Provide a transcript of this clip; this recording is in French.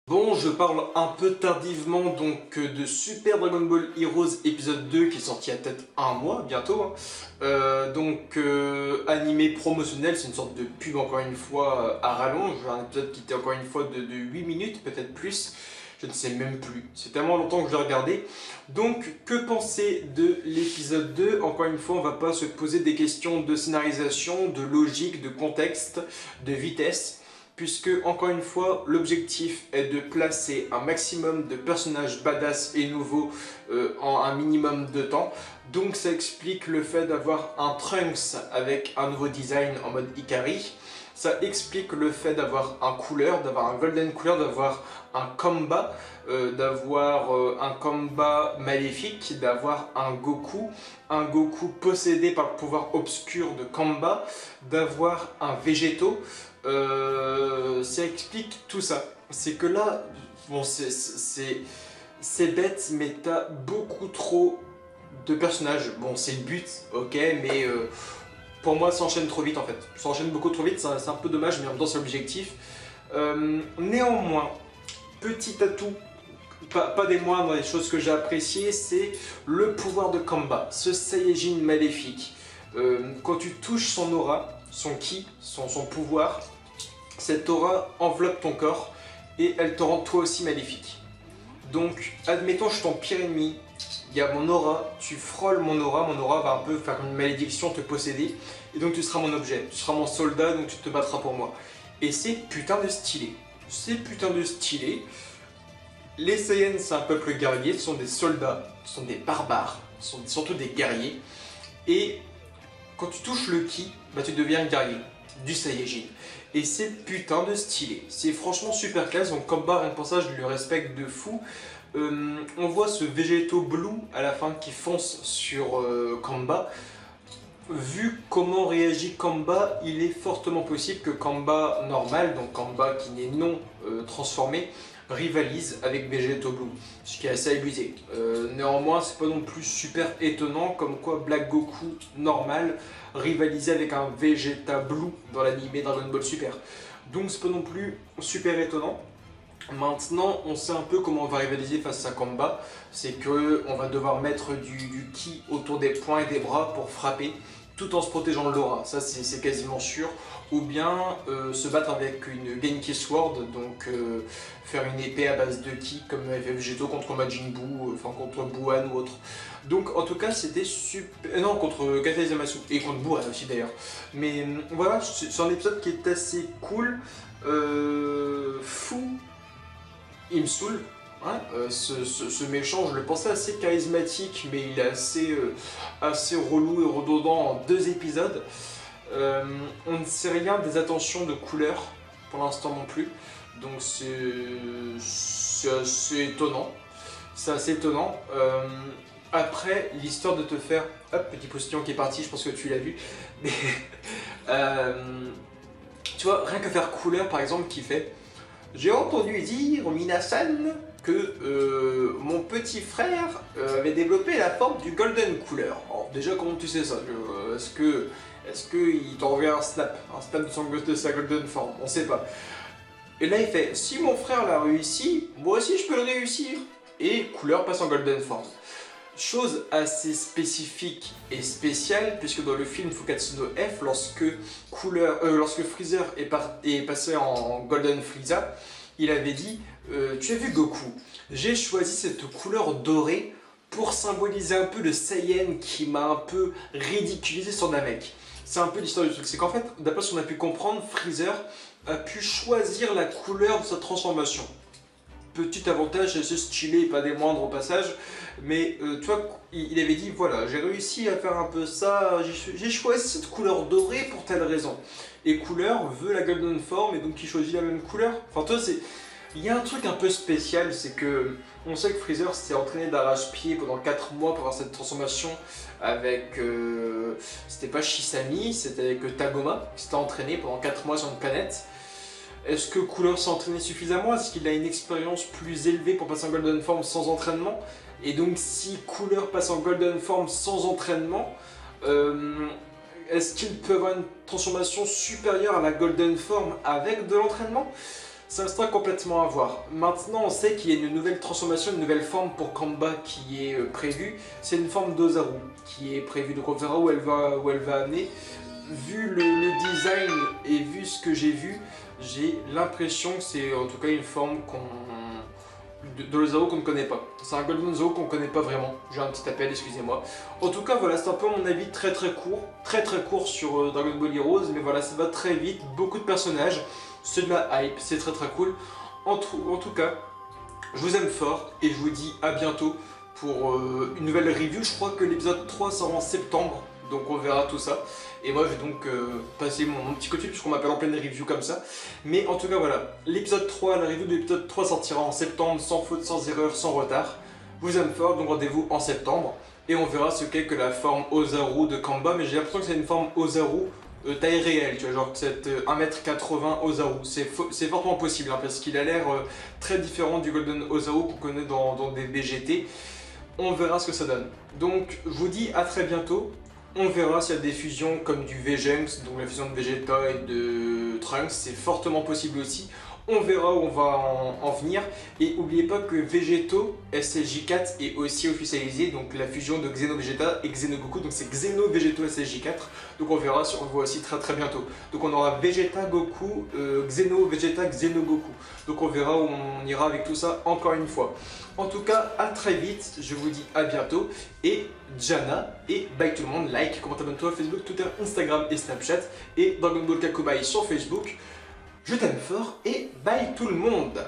Bon, je parle un peu tardivement donc de Super Dragon Ball Heroes épisode 2 qui est sorti il y a peut-être un mois bientôt. Animé promotionnel, c'est une sorte de pub encore une fois à rallonge, un épisode qui était encore une fois de 8 minutes, peut-être plus, je ne sais même plus, c'est tellement longtemps que je l'ai regardé. Donc que penser de l'épisode 2? Encore une fois, on va pas se poser des questions de scénarisation, de logique, de contexte, de vitesse, puisque, encore une fois, l'objectif est de placer un maximum de personnages badass et nouveaux en un minimum de temps. Donc ça explique le fait d'avoir un Trunks avec un nouveau design en mode Ikari. Ça explique le fait d'avoir un couleur, d'avoir un golden couleur, d'avoir un Kamba, un Kamba maléfique, d'avoir un Goku possédé par le pouvoir obscur de Kamba, d'avoir un Végéto. Ça explique tout ça. C'est que là, bon, c'est bête, mais t'as beaucoup trop de personnages. Bon, c'est le but, ok, mais pour moi, ça enchaîne trop vite en fait. Ça enchaîne beaucoup trop vite, c'est un peu dommage, mais en même temps, c'est l'objectif. Néanmoins, petit atout, pas des moindres, des choses que j'ai appréciées, c'est le pouvoir de Kamba, ce Saiyajin maléfique. Quand tu touches son aura, son ki, son pouvoir, cette aura enveloppe ton corps et elle te rend toi aussi maléfique. Donc, admettons, je suis ton pire ennemi, il y a mon aura, tu frôles mon aura va un peu faire une malédiction, te posséder, et donc tu seras mon objet, tu seras mon soldat, donc tu te battras pour moi. Et c'est putain de stylé. C'est putain de stylé. Les Saiyans, c'est un peuple guerrier, ce sont des soldats, ce sont des barbares, ce sont surtout des guerriers. Et quand tu touches le ki, bah tu deviens guerrier du Saiyajin. Et c'est putain de stylé. C'est franchement super classe, donc Kamba, rien que pour ça, je le respecte de fou. On voit ce Végéto Blue à la fin qui fonce sur Kamba. Vu comment réagit Kamba, il est fortement possible que Kamba normal, donc Kamba qui n'est non transformé, rivalise avec Végéto Blue, ce qui est assez abusé. Néanmoins, c'est pas non plus super étonnant, comme quoi Black Goku normal rivalisait avec un Vegeta Blue dans l'anime Dragon Ball Super. Donc c'est pas non plus super étonnant. Maintenant, on sait un peu comment on va rivaliser face à Kamba, c'est que on va devoir mettre du ki autour des poings et des bras pour frapper, tout en se protégeant de l'aura, ça c'est quasiment sûr, ou bien se battre avec une Genki Sword, donc faire une épée à base de ki comme avait fait Végéto contre Majin Buu, enfin contre Buuan ou autre. Donc en tout cas c'était super... non, contre Katai Zamasu, et contre Buuan aussi d'ailleurs. Mais voilà, c'est un épisode qui est assez cool, fou, il me saoule. Hein, ce méchant, je le pensais assez charismatique, mais il est assez relou et redondant en 2 épisodes. On ne sait rien des attentions de couleur pour l'instant non plus, donc c'est assez étonnant. C'est assez étonnant. Après, l'histoire de te faire... Hop, petit postillon qui est parti, je pense que tu l'as vu. Mais, tu vois, rien que faire couleur par exemple qui fait... J'ai entendu dire, Minasan, que mon petit frère avait développé la forme du Golden Cooler. Alors déjà, comment tu sais ça? Est-ce qu'il t'envoie un snap de sa Golden Form? On sait pas. Et là il fait, si mon frère l'a réussi, moi aussi je peux le réussir. Et Cooler passe en Golden Form. Chose assez spécifique et spéciale, puisque dans le film Fukatsu no F, lorsque Freezer est passé en Golden Frieza, il avait dit tu as vu Goku, j'ai choisi cette couleur dorée pour symboliser un peu le Saiyan qui m'a un peu ridiculisé sur Namek. C'est un peu l'histoire du truc, c'est qu'en fait, d'après ce qu'on a pu comprendre, Freezer a pu choisir la couleur de sa transformation. Petit avantage, c'est stylé, pas des moindres au passage, mais tu vois, il avait dit voilà, j'ai réussi à faire un peu ça, j'ai choisi cette couleur dorée pour telle raison. Et couleur veut la Golden Form et donc il choisit la même couleur. Enfin, toi, il y a un truc un peu spécial, c'est que on sait que Freezer s'est entraîné d'arrache-pied pendant 4 mois pour avoir cette transformation avec. C'était pas Shisami, c'était avec Tagoma, qui s'était entraîné pendant 4 mois sur une planète. Est-ce que Cooler s'est entraîné suffisamment? Est-ce qu'il a une expérience plus élevée pour passer en Golden Form sans entraînement? Et donc si Cooler passe en Golden Form sans entraînement, est-ce qu'il peut avoir une transformation supérieure à la Golden Form avec de l'entraînement? Ça restera complètement à voir. Maintenant, on sait qu'il y a une nouvelle transformation, une nouvelle forme pour Kamba qui est prévue. C'est une forme d'Ozaru qui est prévue. Donc on verra où elle va amener. Vu le design et vu ce que j'ai vu, j'ai l'impression que c'est en tout cas une forme de l'Ozaru qu'on ne connaît pas. C'est un Golden Ozaru qu'on ne connaît pas vraiment. J'ai un petit appel, excusez-moi. En tout cas, voilà, c'est un peu mon avis très court sur Dragon Ball Heroes. Mais voilà, ça va très vite, beaucoup de personnages. C'est de la hype, c'est très cool. En tout cas, je vous aime fort et je vous dis à bientôt pour une nouvelle review. Je crois que l'épisode 3 sort en septembre, donc on verra tout ça. Et moi je vais donc passer mon petit coup de fil puisqu'on m'appelle en pleine review comme ça. Mais en tout cas voilà, l'épisode 3, la review de l'épisode 3 sortira en septembre, sans faute, sans erreur, sans retard. Je vous aime fort, donc rendez-vous en septembre. Et on verra ce qu'est que la forme Ozaru de Kamba, mais j'ai l'impression que c'est une forme Ozaru taille réelle, tu vois, genre cette 1m80 Ozaru, c'est fortement possible hein, parce qu'il a l'air très différent du Golden Ozaru qu'on connaît dans des VGT. On verra ce que ça donne. Donc je vous dis à très bientôt. On verra s'il y a des fusions comme du Vegenks, donc la fusion de Vegeta et de Trunks, c'est fortement possible aussi. On verra où on va en venir. Et n'oubliez pas que Vegeto SSJ4 est aussi officialisé, donc la fusion de Xeno Vegeta et Xeno Goku, donc c'est Xeno Vegeto SSJ4. Donc on verra, on le voit aussi très bientôt. Donc on aura Vegeta Goku, Xeno Vegeta, Xeno Goku. Donc on verra où on ira avec tout ça encore une fois. En tout cas, à très vite, je vous dis à bientôt. Et Jana, et bye tout le monde, like, commente, abonne-toi, Facebook, Twitter, Instagram et Snapchat. Et Dragon Ball Kakubai sur Facebook. Je t'aime fort et bye tout le monde!